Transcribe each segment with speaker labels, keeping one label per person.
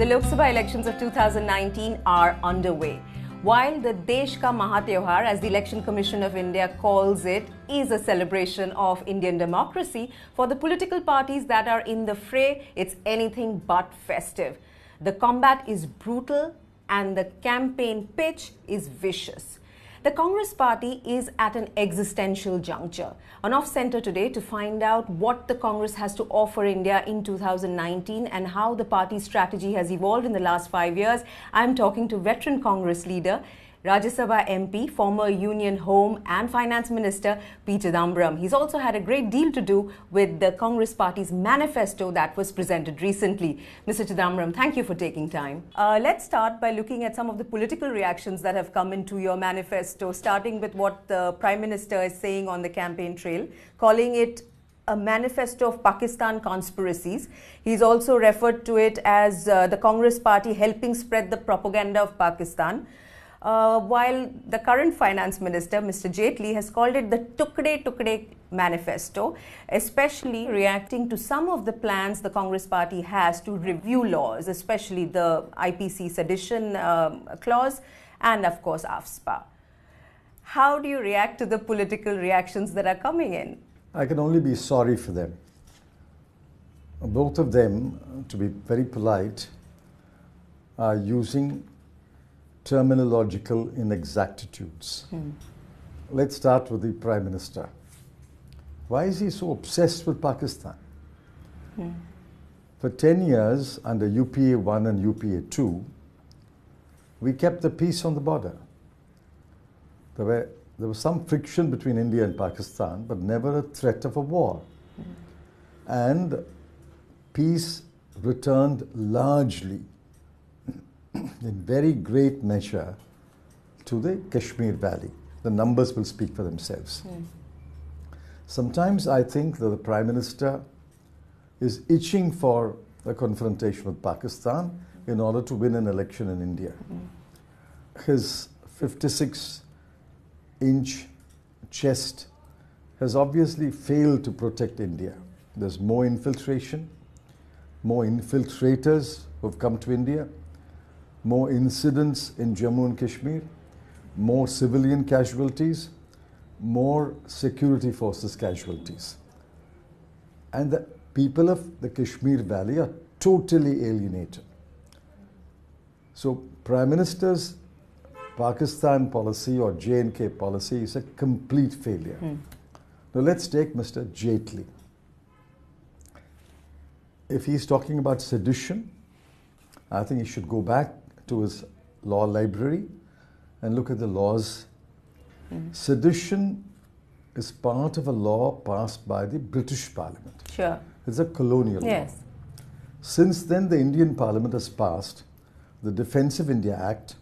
Speaker 1: The Lok Sabha elections of 2019 are underway. While the Desh Ka Mahatyohar, as the Election Commission of India calls it, is a celebration of Indian democracy, for the political parties that are in the fray, it's anything but festive. The combat is brutal and the campaign pitch is vicious. The Congress party is at an existential juncture. On Off Centre today to find out what the Congress has to offer India in 2019 and how the party's strategy has evolved in the last 5 years, I'm talking to veteran Congress leader, Rajya Sabha MP, former Union Home and Finance Minister P. Chidambaram. He's also had a great deal to do with the Congress party's manifesto that was presented recently. Mr. Chidambaram, thank you for taking time. Let's start by looking at some of the political reactions that have come into your manifesto, starting with what the Prime Minister is saying on the campaign trail, calling it a manifesto of Pakistan conspiracies. He's also referred to it as the Congress party helping spread the propaganda of Pakistan. While the current finance minister, Mr. Jaitley, has called it the Tukde Tukde manifesto, especially reacting to some of the plans the Congress party has to review laws, especially the IPC sedition clause and, of course, AFSPA. How do you react to the political reactions that are coming in?
Speaker 2: I can only be sorry for them. Both of them, to be very polite, are using terminological inexactitudes. Let's start with the Prime Minister. Why is he so obsessed with Pakistan? For 10 years, under UPA 1 and UPA 2, we kept the peace on the border. There was some friction between India and Pakistan, but never a threat of a war. And peace returned largely, in very great measure, to the Kashmir Valley. The numbers will speak for themselves. Sometimes I think that the Prime Minister is itching for a confrontation with Pakistan in order to win an election in India. His 56-inch chest has obviously failed to protect India. There's more infiltration, more infiltrators who have come to India, more incidents in Jammu and Kashmir, more civilian casualties, more security forces casualties. And the people of the Kashmir Valley are totally alienated. So Prime Minister's Pakistan policy or J&K policy is a complete failure. Now let's take Mr. Jaitley. If he's talking about sedition, I think he should go back to his law library and look at the laws. Sedition is part of a law passed by the British Parliament.
Speaker 1: Sure.
Speaker 2: It's a colonial law.
Speaker 1: Yes.
Speaker 2: Since then, the Indian Parliament has passed the Defence of India Act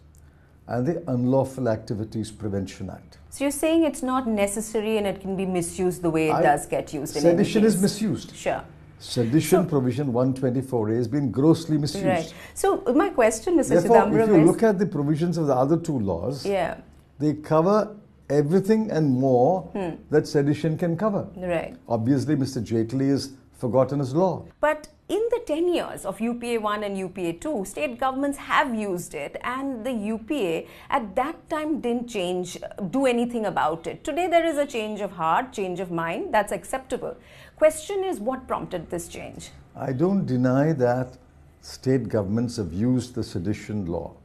Speaker 2: and the Unlawful Activities Prevention Act.
Speaker 1: So you're saying it's not necessary and it can be misused the way it does get used in
Speaker 2: Sedition is misused.
Speaker 1: Sure.
Speaker 2: Sedition provision 124A has been grossly misused.
Speaker 1: Right. So my question, Mr.
Speaker 2: Therefore,
Speaker 1: Chidambaram,
Speaker 2: if you look at the provisions of the other two laws, they cover everything and more that sedition can cover.
Speaker 1: Right.
Speaker 2: Obviously, Mr. Jaitley has forgotten his law.
Speaker 1: But in the 10 years of UPA 1 and UPA 2, state governments have used it, and the UPA at that time didn't do anything about it. Today there is a change of heart, change of mind, that's acceptable. Question is, what prompted this change?
Speaker 2: I don't deny that state governments have used the sedition law.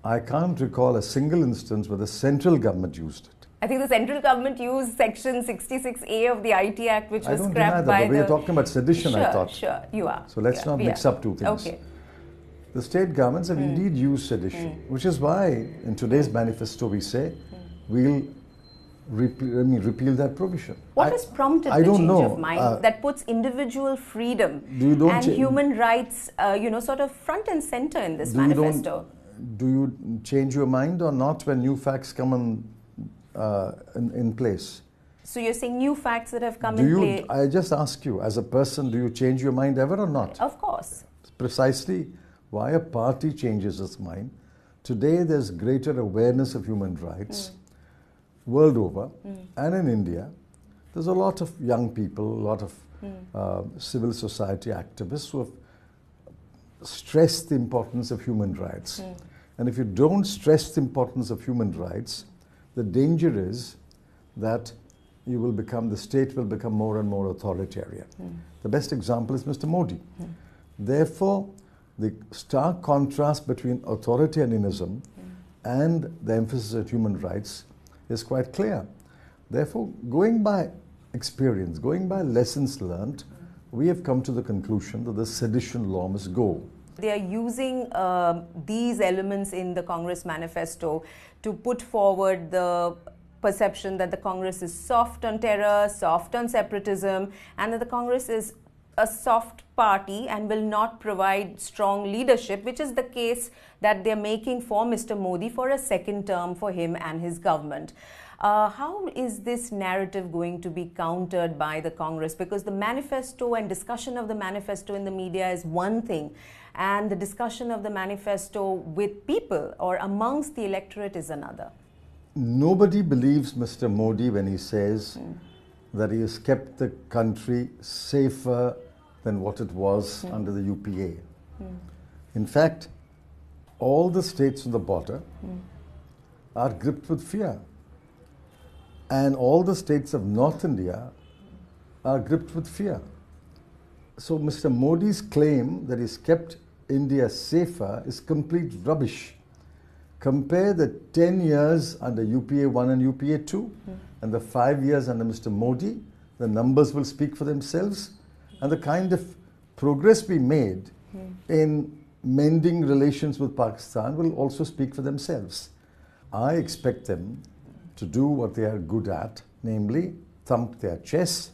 Speaker 2: I can't recall a single instance where the central government used it.
Speaker 1: I think the central government used Section 66A of the IT Act, which was scrapped by
Speaker 2: but we are talking about sedition, I thought.
Speaker 1: Sure, you are.
Speaker 2: So let's not mix up two things.
Speaker 1: Okay.
Speaker 2: The state governments have indeed used sedition, which is why in today's manifesto we say we'll repeal that provision.
Speaker 1: What has prompted the change of mind that puts individual freedom and human rights, sort of front and center in this manifesto?
Speaker 2: Do you change your mind or not when new facts come in place?
Speaker 1: So you're saying new facts that have come in play?
Speaker 2: I just ask you, as a person, do you change your mind ever or not?
Speaker 1: Of course.
Speaker 2: Precisely why a party changes its mind. Today there's greater awareness of human rights world over, and in India. There's a lot of young people, a lot of civil society activists who have stress the importance of human rights. And if you don't stress the importance of human rights, the danger is that the state will become more and more authoritarian. The best example is Mr. Modi. Therefore, the stark contrast between authoritarianism and the emphasis on human rights is quite clear. Therefore, going by experience, going by lessons learned, we have come to the conclusion that the sedition law must go.
Speaker 1: They are using these elements in the Congress manifesto to put forward the perception that the Congress is soft on terror, soft on separatism, and that the Congress is a soft party and will not provide strong leadership, which is the case that they're making for Mr. Modi for a second term for him and his government. How is this narrative going to be countered by the Congress? Because the manifesto and discussion of the manifesto in the media is one thing, and the discussion of the manifesto with people or amongst the electorate is another.
Speaker 2: Nobody believes Mr. Modi when he says that he has kept the country safer than what it was under the UPA. In fact, all the states on the border are gripped with fear. And all the states of North India are gripped with fear. So Mr. Modi's claim that he's kept India safer is complete rubbish. Compare the 10 years under UPA 1 and UPA 2 and the 5 years under Mr. Modi. The numbers will speak for themselves. And the kind of progress we made in mending relations with Pakistan will also speak for themselves. I expect them to do what they are good at, namely thump their chest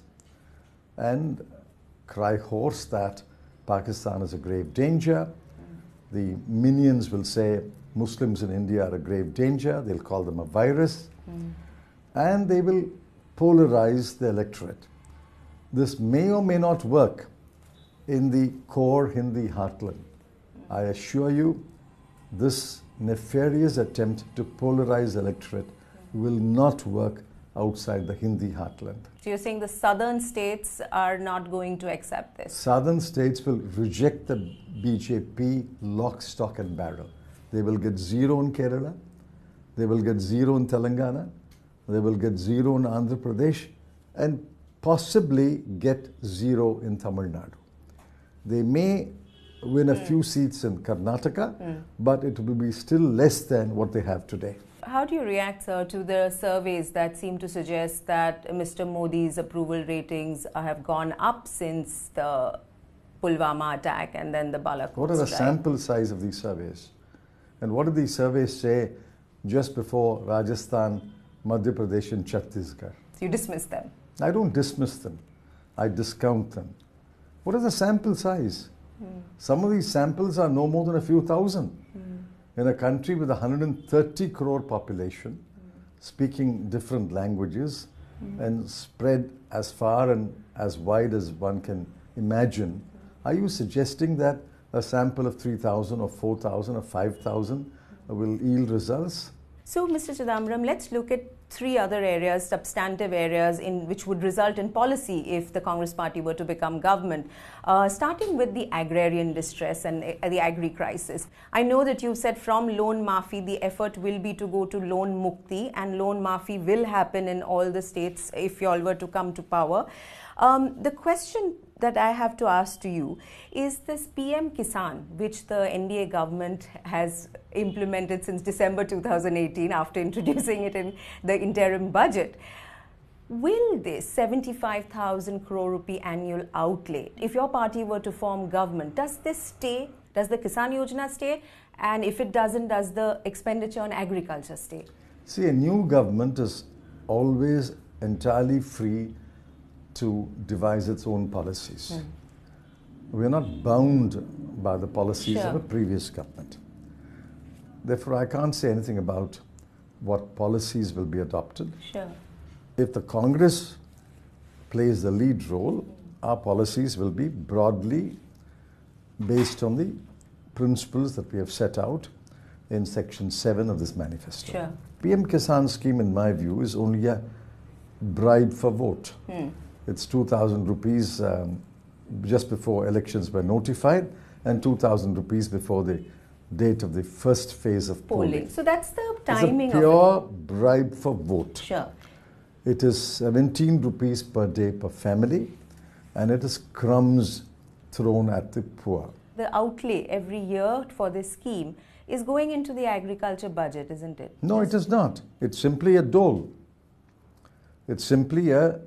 Speaker 2: and cry hoarse that Pakistan is a grave danger. The minions will say Muslims in India are a grave danger. They'll call them a virus. And they will polarize the electorate. This may or may not work in the core Hindi heartland. I assure you, this nefarious attempt to polarize the electorate will not work outside the Hindi heartland.
Speaker 1: So you're saying the southern states are not going to accept this?
Speaker 2: Southern states will reject the BJP lock, stock and barrel. They will get 0 in Kerala, they will get 0 in Telangana, they will get 0 in Andhra Pradesh, and possibly get 0 in Tamil Nadu. They may win a few seats in Karnataka, but it will be still less than what they have today.
Speaker 1: How do you react, sir, to the surveys that seem to suggest that Mr. Modi's approval ratings have gone up since the Pulwama attack and then the Balakot
Speaker 2: What are the
Speaker 1: strike?
Speaker 2: sample size of these surveys? And what did these surveys say just before Rajasthan, Madhya Pradesh and Chhattisgarh?
Speaker 1: You dismiss them?
Speaker 2: I don't dismiss them. I discount them. What is the sample size? Some of these samples are no more than a few thousand. In a country with 130 crore population, speaking different languages and spread as far and as wide as one can imagine, are you suggesting that a sample of 3,000 or 4,000 or 5,000 will yield results?
Speaker 1: So, Mr. Chidambaram, let's look at 3 other areas, substantive areas, in which would result in policy if the Congress party were to become government. Starting with the agrarian distress and the agri crisis. I know that you've said from loan maafi, the effort will be to go to loan mukti, and loan maafi will happen in all the states if you all were to come to power. The question that I have to ask to you is this PM Kisan, which the NDA government has implemented since December 2018 after introducing it in the interim budget. Will this 75,000 crore rupee annual outlay, if your party were to form government, does this stay? Does the Kisan Yojana stay? And if it doesn't, does the expenditure on agriculture stay?
Speaker 2: See, a new government is always entirely free to devise its own policies. We are not bound by the policies of a previous government. Therefore, I can't say anything about what policies will be adopted. If the Congress plays the lead role, our policies will be broadly based on the principles that we have set out in Section 7 of this manifesto. PM Kisan scheme, in my view, is only a bribe for vote. It's 2,000 rupees just before elections were notified, and 2,000 rupees before the date of the first phase of polling.
Speaker 1: So that's the timing
Speaker 2: of it. It's a pure
Speaker 1: of
Speaker 2: bribe for vote.
Speaker 1: Sure.
Speaker 2: It is 17 rupees per day per family, and it is crumbs thrown at the poor.
Speaker 1: The outlay every year for this scheme is going into the agriculture budget, isn't it?
Speaker 2: No, it is not. It's simply a dole. It's simply a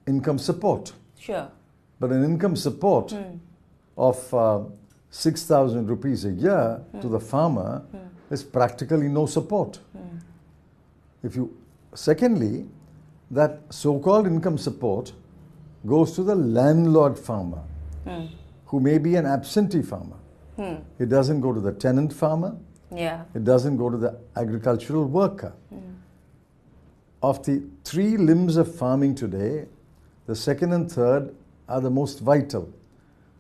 Speaker 2: income support.
Speaker 1: Sure.
Speaker 2: But an income support of 6,000 rupees a year to the farmer is practically no support. Secondly, that so-called income support goes to the landlord farmer, who may be an absentee farmer. It doesn't go to the tenant farmer.
Speaker 1: Yeah.
Speaker 2: It doesn't go to the agricultural worker. Of the three limbs of farming today, the second and third are the most vital.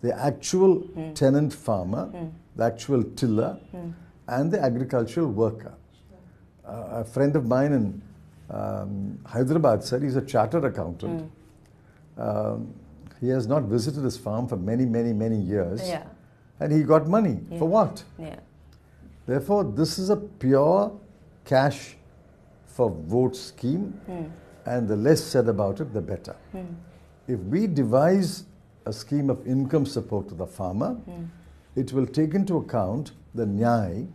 Speaker 2: The actual tenant farmer, the actual tiller, and the agricultural worker. A friend of mine in Hyderabad said he's a chartered accountant. He has not visited his farm for many, many, many years.
Speaker 1: Yeah.
Speaker 2: And he got money.
Speaker 1: Yeah.
Speaker 2: For what?
Speaker 1: Yeah.
Speaker 2: Therefore, this is a pure cash for vote scheme, and the less said about it, the better. If we devise a scheme of income support to the farmer, it will take into account the NYAY,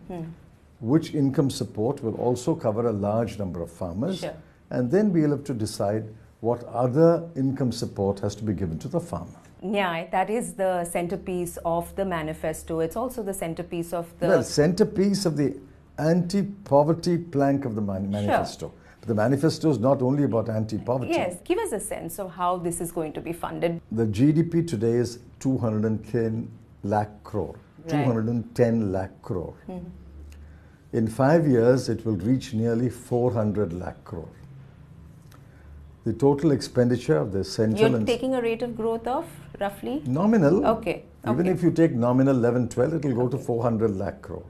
Speaker 2: which income support will also cover a large number of farmers,
Speaker 1: Sure.
Speaker 2: and then we'll have to decide what other income support has to be given to the farmer.
Speaker 1: NYAY, that is the centerpiece of the manifesto. It's also the centerpiece of the...
Speaker 2: Well, centerpiece of the anti-poverty plank of the manifesto.
Speaker 1: Sure.
Speaker 2: But the manifesto is not only about anti-poverty.
Speaker 1: Yes, give us a sense of how this is going to be funded.
Speaker 2: The GDP today is 210 lakh crore.
Speaker 1: Right.
Speaker 2: 210 lakh crore. In 5 years, it will reach nearly 400 lakh crore. The total expenditure of the central...
Speaker 1: You're taking a rate of growth of roughly?
Speaker 2: Nominal.
Speaker 1: Okay.
Speaker 2: Even if you take nominal 11, 12, it will go to 400 lakh crore.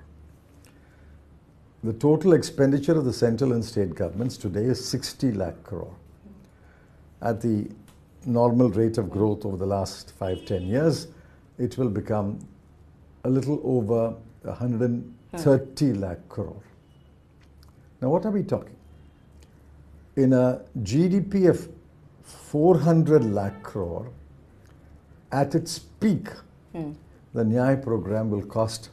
Speaker 2: The total expenditure of the central and state governments today is 60 lakh crore. At the normal rate of growth over the last 5-10 years, it will become a little over 130 lakh crore. Now, what are we talking? In a GDP of 400 lakh crore, at its peak, the NYAY program will cost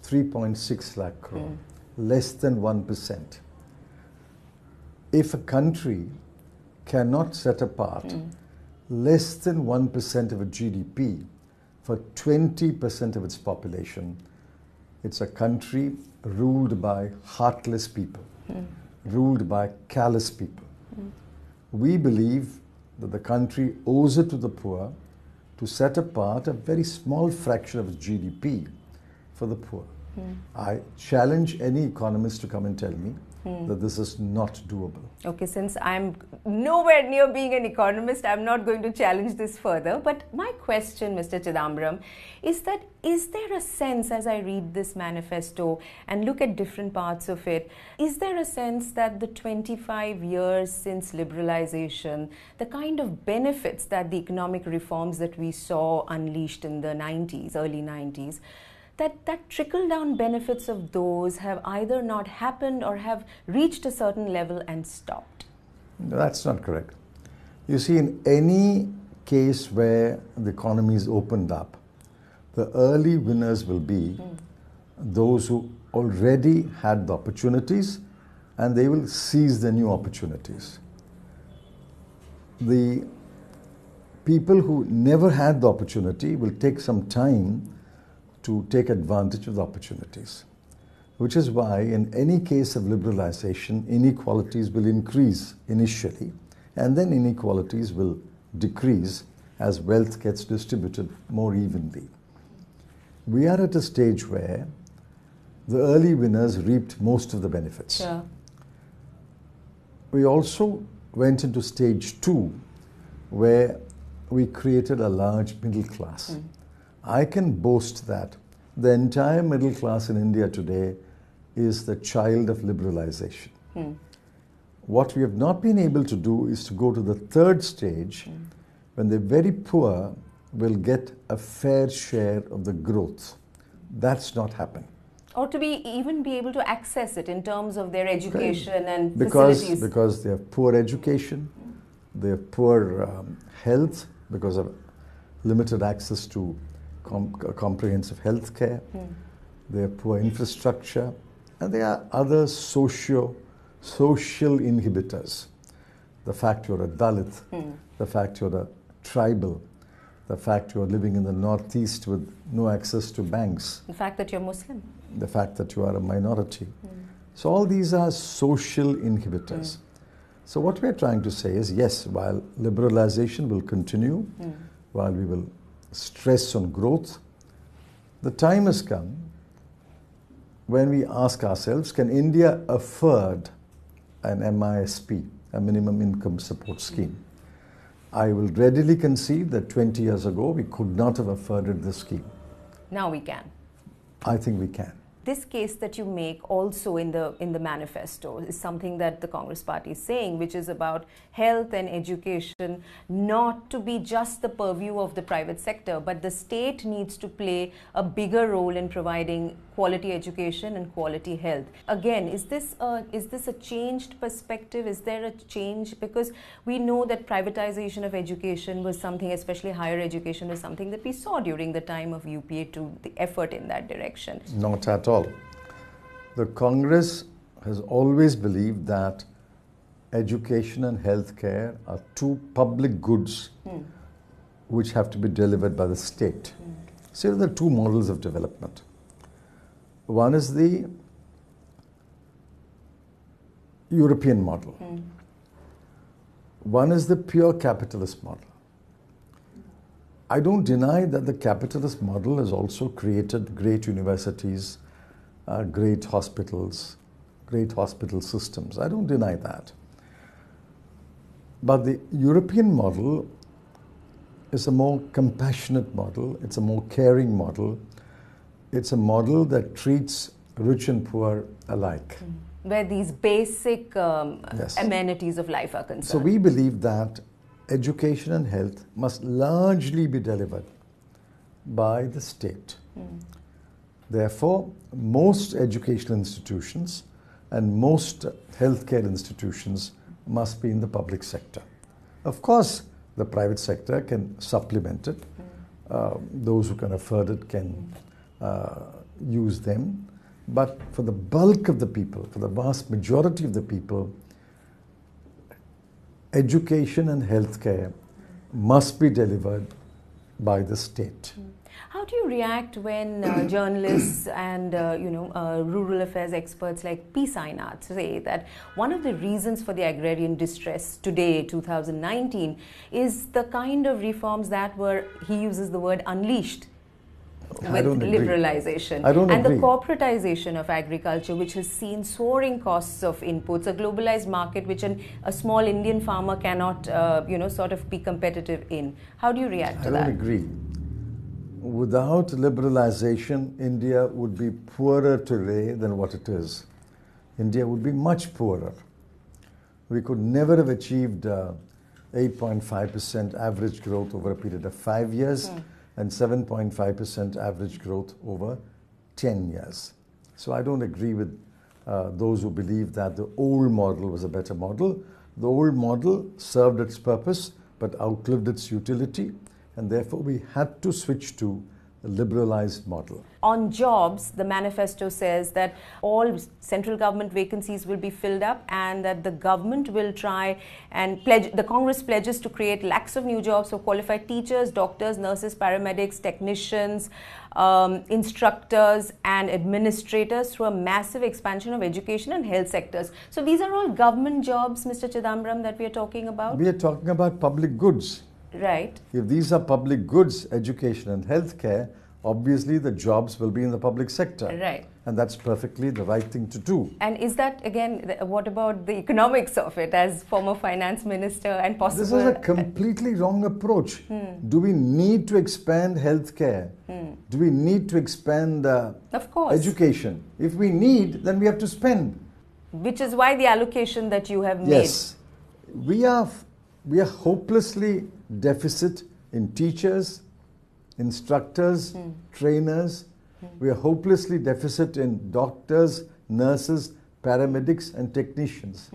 Speaker 2: 3.6 lakh crore, less than 1%. If a country cannot set apart less than 1% of a GDP for 20% of its population, it's a country ruled by heartless people, ruled by callous people. We believe that the country owes it to the poor to set apart a very small fraction of its GDP for the poor. I challenge any economist to come and tell me that this is not doable.
Speaker 1: Okay, since I'm nowhere near being an economist, I'm not going to challenge this further. But my question, Mr. Chidambaram, is that is there a sense, as I read this manifesto and look at different parts of it, is there a sense that the 25 years since liberalization, the kind of benefits that the economic reforms that we saw unleashed in the 90s, early 90s, that trickle-down benefits of those have either not happened or have reached a certain level and stopped?
Speaker 2: No, that's not correct. You see, in any case where the economy is opened up, the early winners will be those who already had the opportunities, and they will seize the new opportunities. The people who never had the opportunity will take some time to take advantage of the opportunities, which is why in any case of liberalization, inequalities will increase initially, and then inequalities will decrease as wealth gets distributed more evenly. We are at a stage where the early winners reaped most of the benefits.
Speaker 1: Sure.
Speaker 2: We also went into stage 2, where we created a large middle class. I can boast that the entire middle class in India today is the child of liberalization. What we have not been able to do is to go to the third stage, when the very poor will get a fair share of the growth. That's not happened.
Speaker 1: Or to even be able to access it in terms of their education and
Speaker 2: Because
Speaker 1: facilities.
Speaker 2: they have poor education, they have poor health because of limited access to comprehensive health care. They have poor infrastructure, and there are other social inhibitors. The fact you're a Dalit, the fact you're a tribal, the fact you're living in the northeast with no access to banks,
Speaker 1: The fact that you're Muslim.
Speaker 2: the fact that you are a minority. So all these are social inhibitors. So what we're trying to say is, yes, while liberalization will continue, while we will stress on growth, the time has come when we ask ourselves, can India afford an MISP, a minimum income support scheme? I will readily concede that 20 years ago we could not have afforded this scheme.
Speaker 1: Now we can.
Speaker 2: I think we can.
Speaker 1: This case that you make also in the manifesto is something that the Congress party is saying, which is about health and education not to be just the purview of the private sector, but the state needs to play a bigger role in providing quality education and quality health. Again, is this a changed perspective? Is there a change? Because we know that privatization of education was something, especially higher education, was something that we saw during the time of UPA, to the effort in that direction.
Speaker 2: Not at all. The Congress has always believed that education and healthcare are two public goods which have to be delivered by the state. So there are two models of development. One is the European model. One is the pure capitalist model. I don't deny that the capitalist model has also created great universities, great hospitals, great hospital systems. I don't deny that. But the European model is a more compassionate model, it's a more caring model, it's a model that treats rich and poor alike.
Speaker 1: Where these basic amenities of life are concerned.
Speaker 2: So we believe that education and health must largely be delivered by the state. Therefore, most educational institutions and most healthcare institutions must be in the public sector. Of course, the private sector can supplement it. Those who can afford it can use them. But for the bulk of the people, for the vast majority of the people, education and healthcare must be delivered by the state.
Speaker 1: How do you react when journalists and rural affairs experts like P. Sainath say that one of the reasons for the agrarian distress today, 2019, is the kind of reforms that were, he uses the word, unleashed with liberalization and the corporatization of agriculture, which has seen soaring costs of inputs, a globalized market which a small Indian farmer cannot sort of be competitive in? How do you react to that?
Speaker 2: I don't agree. Without liberalization, India would be poorer today than what it is. India would be much poorer. We could never have achieved 8.5% average growth over a period of 5 years and 7.5% average growth over 10 years. So I don't agree with those who believe that the old model was a better model. The old model served its purpose but outlived its utility, and therefore we had to switch to a liberalized model.
Speaker 1: On jobs, the manifesto says that all central government vacancies will be filled up and that the government will try and the Congress pledges to create lakhs of new jobs for qualified teachers, doctors, nurses, paramedics, technicians, instructors and administrators through a massive expansion of education and health sectors. So these are all government jobs, Mr. Chidambaram, that we are talking about?
Speaker 2: We are talking about public goods.
Speaker 1: Right.
Speaker 2: If these are public goods, education and healthcare, obviously the jobs will be in the public sector.
Speaker 1: Right.
Speaker 2: And that's perfectly the right thing to do.
Speaker 1: And is that, again, what about the economics of it as former finance minister and possible...
Speaker 2: This is a completely wrong approach. Do we need to expand healthcare? Do we need to expand
Speaker 1: of course.
Speaker 2: education? If we need, then we have to spend.
Speaker 1: Which is why the allocation that you have made.
Speaker 2: Yes. We are hopelessly deficit in teachers, instructors, trainers, We are hopelessly deficit in doctors, nurses, paramedics and technicians.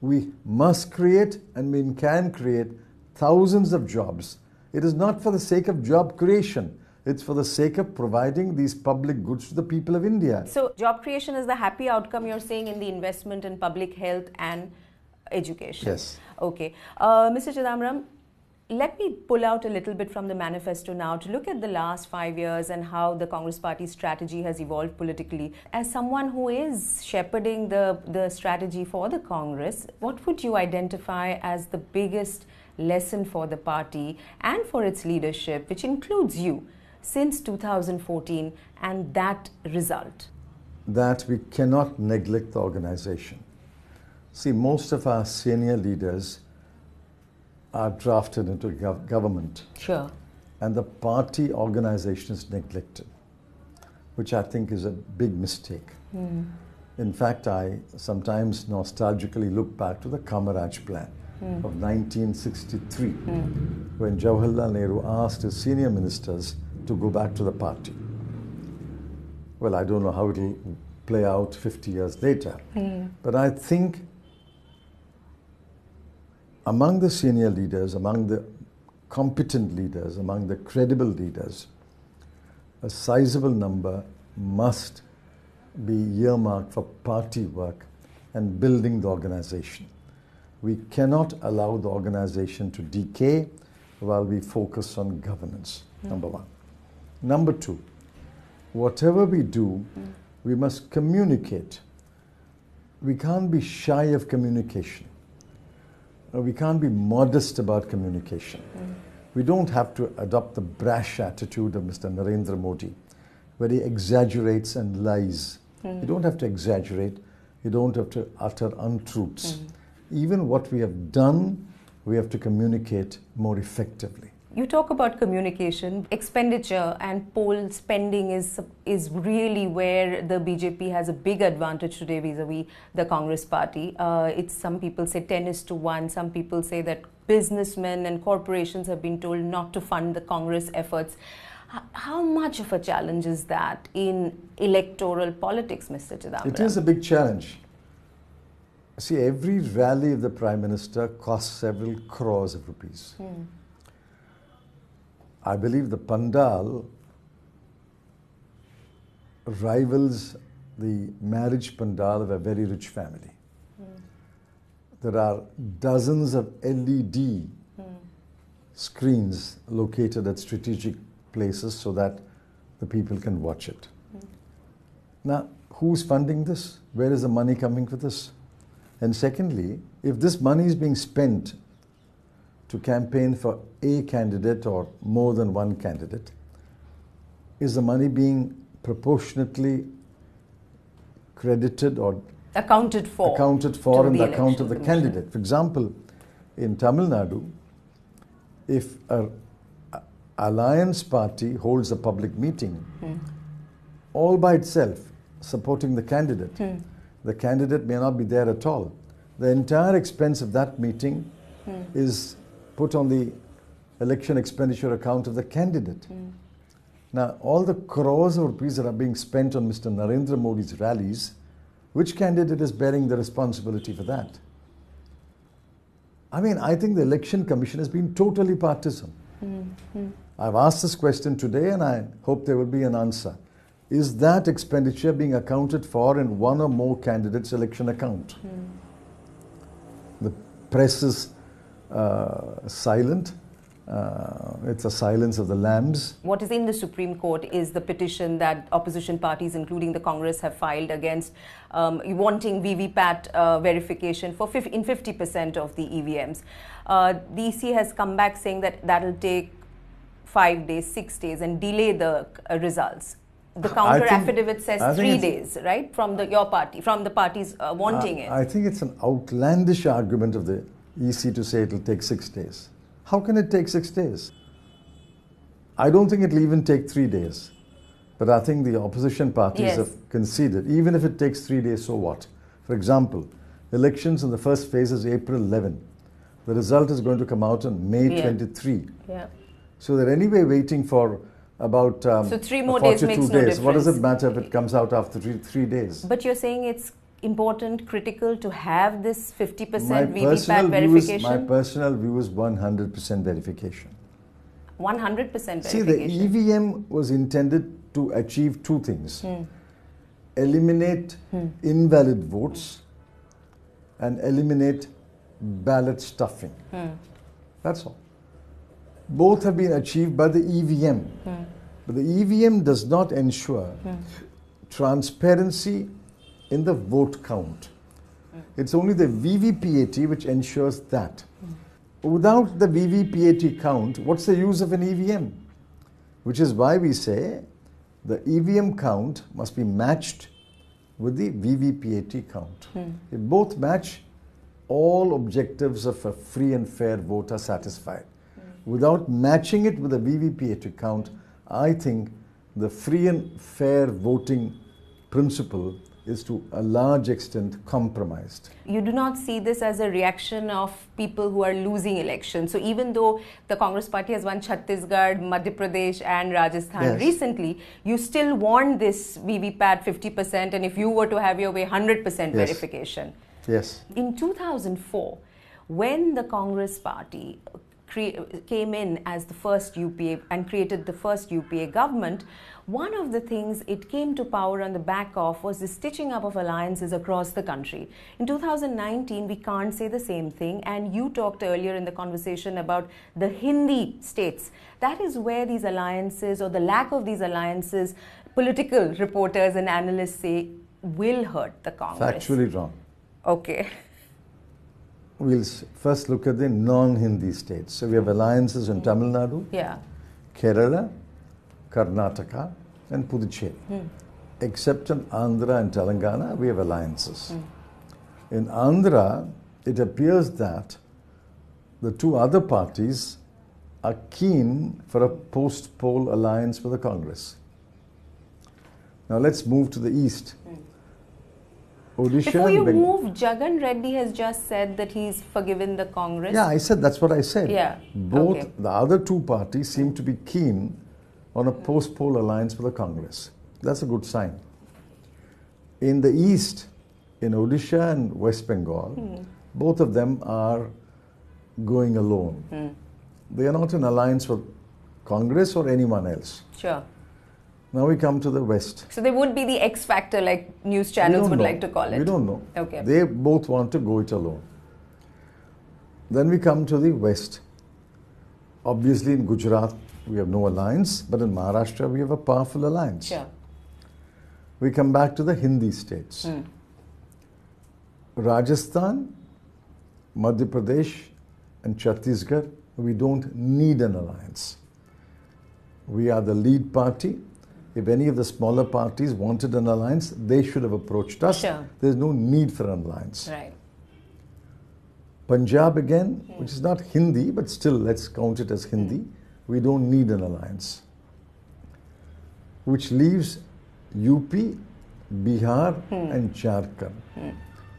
Speaker 2: We must create, and we can create, thousands of jobs. It is not for the sake of job creation. It's for the sake of providing these public goods to the people of India.
Speaker 1: So job creation is the happy outcome, you're saying, in the investment in public health and education.
Speaker 2: Yes.
Speaker 1: Okay. Mr. Chidambaram, let me pull out a little bit from the manifesto now to look at the last 5 years and how the Congress Party's strategy has evolved politically. As someone who is shepherding the strategy for the Congress, what would you identify as the biggest lesson for the party and for its leadership, which includes you, since 2014, and that result?
Speaker 2: That we cannot neglect the organization. See, most of our senior leaders are drafted into government.
Speaker 1: Sure.
Speaker 2: And the party organization is neglected, which I think is a big mistake. In fact, I sometimes nostalgically look back to the Kamaraj plan of 1963, when Jawaharlal Nehru asked his senior ministers to go back to the party. Well, I don't know how it will play out 50 years later, but I think among the senior leaders, among the competent leaders, among the credible leaders, a sizable number must be earmarked for party work and building the organization. We cannot allow the organization to decay while we focus on governance, number one. Number two, whatever we do, we must communicate. We can't be shy of communication. We can't be modest about communication. We don't have to adopt the brash attitude of Mr. Narendra Modi, where he exaggerates and lies. You don't have to exaggerate. You don't have to utter untruths. Even what we have done, we have to communicate more effectively.
Speaker 1: You talk about communication, expenditure and poll spending is really where the BJP has a big advantage today vis-a-vis the Congress party. It's, some people say 10:1, some people say that businessmen and corporations have been told not to fund the Congress efforts. How much of a challenge is that in electoral politics, Mr. Chidambaram?
Speaker 2: It is a big challenge. See, every rally of the Prime Minister costs several crores of rupees. I believe the pandal rivals the marriage pandal of a very rich family. There are dozens of LED screens located at strategic places so that the people can watch it. Now, who's funding this? Where is the money coming for this? And secondly, if this money is being spent to campaign for a candidate or more than one candidate, is the money being proportionately credited or
Speaker 1: accounted for
Speaker 2: in the account of the candidate? For example, in Tamil Nadu, if an alliance party holds a public meeting all by itself supporting the candidate may not be there at all. The entire expense of that meeting is put on the election expenditure account of the candidate. Now, all the crores of rupees that are being spent on Mr. Narendra Modi's rallies, which candidate is bearing the responsibility for that? I mean, I think the Election Commission has been totally partisan. I've asked this question today and I hope there will be an answer. Is that expenditure being accounted for in one or more candidates' election account? The press is silent. It's a silence of the lambs.
Speaker 1: What is in the Supreme Court is the petition that opposition parties, including the Congress, have filed against wanting VVPAT verification for in 50% of the EVMs. The EC has come back saying that that will take 5 days, 6 days and delay the results. The counter affidavit says 3 days, right? From your party, from the parties wanting it.
Speaker 2: I think it's an outlandish argument of the EC to say it will take 6 days. How can it take 6 days? I don't think it will even take 3 days. But I think the opposition parties have conceded. Even if it takes 3 days, so what? For example, elections in the first phase is April 11. The result is going to come out on May 23. So they're anyway waiting for about
Speaker 1: so 3 more days
Speaker 2: 42
Speaker 1: makes no
Speaker 2: days.
Speaker 1: difference.
Speaker 2: What does it matter if it comes out after three days?
Speaker 1: But you're saying it's important, critical to have this 50%
Speaker 2: My
Speaker 1: VVPAT verification?
Speaker 2: My personal view is 100% verification.
Speaker 1: 100% verification.
Speaker 2: See, the EVM was intended to achieve two things. Eliminate invalid votes and eliminate ballot stuffing. That's all. Both have been achieved by the EVM. But the EVM does not ensure transparency in the vote count. It's only the VVPAT which ensures that. Without the VVPAT count, what's the use of an EVM? Which is why we say the EVM count must be matched with the VVPAT count. If both match, all objectives of a free and fair vote are satisfied. Without matching it with the VVPAT count, I think the free and fair voting principle is to a large extent compromised.
Speaker 1: You do not see this as a reaction of people who are losing elections. So even though the Congress party has won Chhattisgarh, Madhya Pradesh and Rajasthan recently, you still want this VVPAT 50%, and if you were to have your way, 100% verification.
Speaker 2: Yes.
Speaker 1: In 2004, when the Congress party came in as the first UPA and created the first UPA government, one of the things it came to power on the back of was the stitching up of alliances across the country. In 2019, we can't say the same thing, and you talked earlier in the conversation about the Hindi states. That is where these alliances, or the lack of these alliances, political reporters and analysts say will hurt the Congress.
Speaker 2: Factually wrong.
Speaker 1: Okay.
Speaker 2: We'll first look at the non-Hindi states. So we have alliances in Tamil Nadu, Kerala, Karnataka and Puducherry. Except in Andhra and Telangana, we have alliances. In Andhra, it appears that the two other parties are keen for a post-poll alliance with the Congress. Now let's move to the east. Odisha.
Speaker 1: Before you move, Jagan Reddy has just said that he's forgiven the Congress.
Speaker 2: Yeah, I said, that's what I said.
Speaker 1: Yeah.
Speaker 2: Both the other two parties seem to be keen on a post-poll alliance with the Congress. That's a good sign. In the east, in Odisha and West Bengal, both of them are going alone. They are not in alliance with Congress or anyone else.
Speaker 1: Sure.
Speaker 2: Now we come to the West.
Speaker 1: So they would be the X factor, like news channels would like to call it.
Speaker 2: We don't know.
Speaker 1: Okay.
Speaker 2: They both want to go it alone. Then we come to the West. Obviously in Gujarat we have no alliance, but in Maharashtra we have a powerful alliance.
Speaker 1: Sure.
Speaker 2: We come back to the Hindi states. Rajasthan, Madhya Pradesh and Chhattisgarh, we don't need an alliance. We are the lead party. If any of the smaller parties wanted an alliance, they should have approached us.
Speaker 1: Sure.
Speaker 2: There's no need for an alliance.
Speaker 1: Right.
Speaker 2: Punjab again, which is not Hindi, but still let's count it as Hindi. We don't need an alliance. Which leaves UP, Bihar and Jharkhand.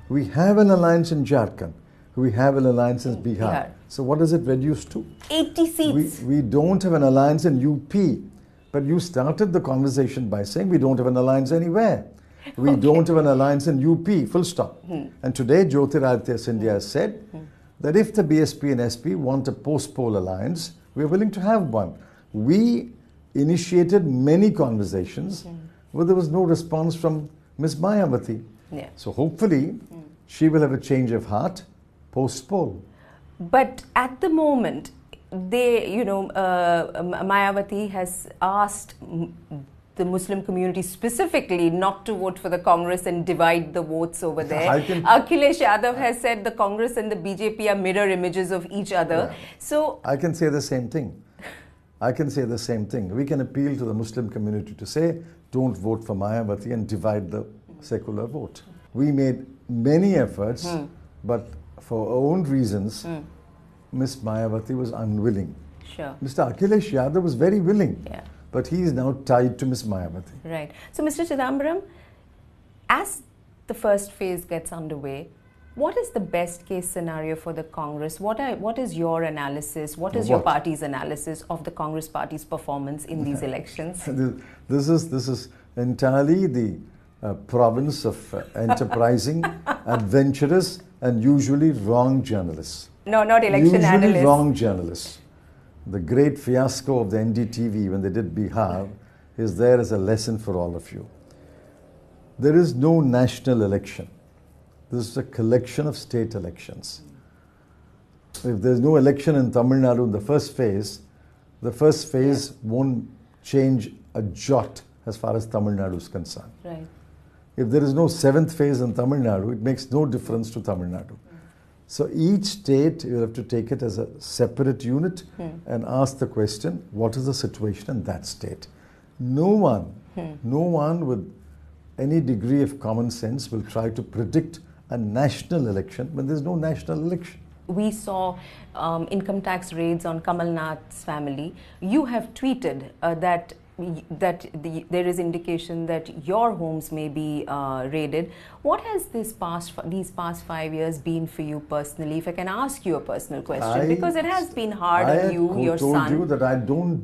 Speaker 2: We have an alliance in Jharkhand. We have an alliance in Bihar. So what does it reduce to?
Speaker 1: 80 seats.
Speaker 2: We don't have an alliance in UP. But you started the conversation by saying we don't have an alliance anywhere. We don't have an alliance in UP, full stop. And today, Jyotiraditya Scindia has said that if the BSP and SP want a post-poll alliance, we are willing to have one. We initiated many conversations, but there was no response from Ms. Mayawati. So hopefully, she will have a change of heart post-poll.
Speaker 1: But at the moment, Mayawati has asked the Muslim community specifically not to vote for the Congress and divide the votes over there. Akhilesh Yadav has said the Congress and the BJP are mirror images of each other. So
Speaker 2: I can say the same thing. I can say the same thing. We can appeal to the Muslim community to say, don't vote for Mayawati and divide the secular vote. We made many efforts, but for our own reasons, Ms. Mayawati was unwilling.
Speaker 1: Sure.
Speaker 2: Mr. Akhilesh Yadav was very willing, but he is now tied to Ms. Mayawati.
Speaker 1: Right. So, Mr. Chidambaram, as the first phase gets underway, What is the best case scenario for the Congress? What is your analysis? What is your party's analysis of the Congress party's performance in these elections?
Speaker 2: This is entirely the province of enterprising, adventurous, and usually wrong journalists.
Speaker 1: No, not election analysts.
Speaker 2: Usually wrong journalists. The great fiasco of the NDTV when they did Bihar is there as a lesson for all of you. There is no national election. This is a collection of state elections. If there's no election in Tamil Nadu in the first phase won't change a jot as far as Tamil Nadu is concerned.
Speaker 1: Right.
Speaker 2: If there is no seventh phase in Tamil Nadu, it makes no difference to Tamil Nadu. So each state, you have to take it as a separate unit and ask the question, what is the situation in that state? No one with any degree of common sense will try to predict a national election when there's no national election.
Speaker 1: We saw income tax raids on Kamal Nath's family. You have tweeted that there is indication that your homes may be raided. What has these past 5 years been for you personally? If I can ask you a personal question, because it has been hard on you, your son.
Speaker 2: I told you that I don't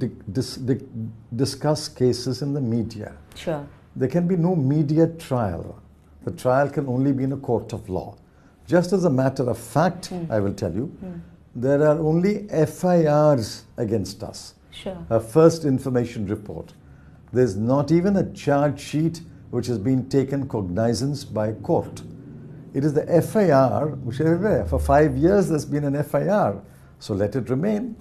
Speaker 2: discuss cases in the media.
Speaker 1: Sure.
Speaker 2: There can be no media trial. The trial can only be in a court of law. Just as a matter of fact, I will tell you, there are only FIRs against us.
Speaker 1: Sure.
Speaker 2: A first information report. There's not even a charge sheet which has been taken cognizance by court. It is the FIR which is everywhere. For 5 years there's been an FIR. So let it remain.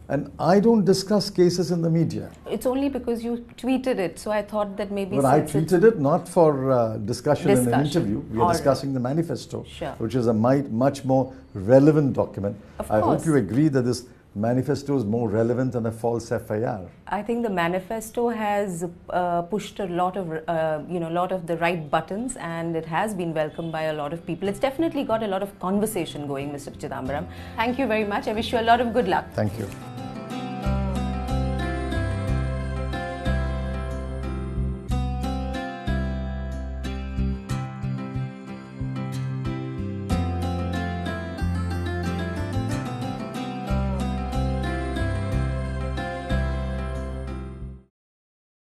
Speaker 2: And I don't discuss cases in the media.
Speaker 1: It's only because you tweeted it, so I thought that maybe...
Speaker 2: But I tweeted it not for discussion in an interview. We are discussing the manifesto, which is a much more relevant document. I hope you agree that this manifesto is more relevant than a false FIR.
Speaker 1: I think the manifesto has pushed a lot of, lot of the right buttons, and it has been welcomed by a lot of people. It's definitely got a lot of conversation going, Mr. Chidambaram. Thank you very much. I wish you a lot of good luck.
Speaker 2: Thank you.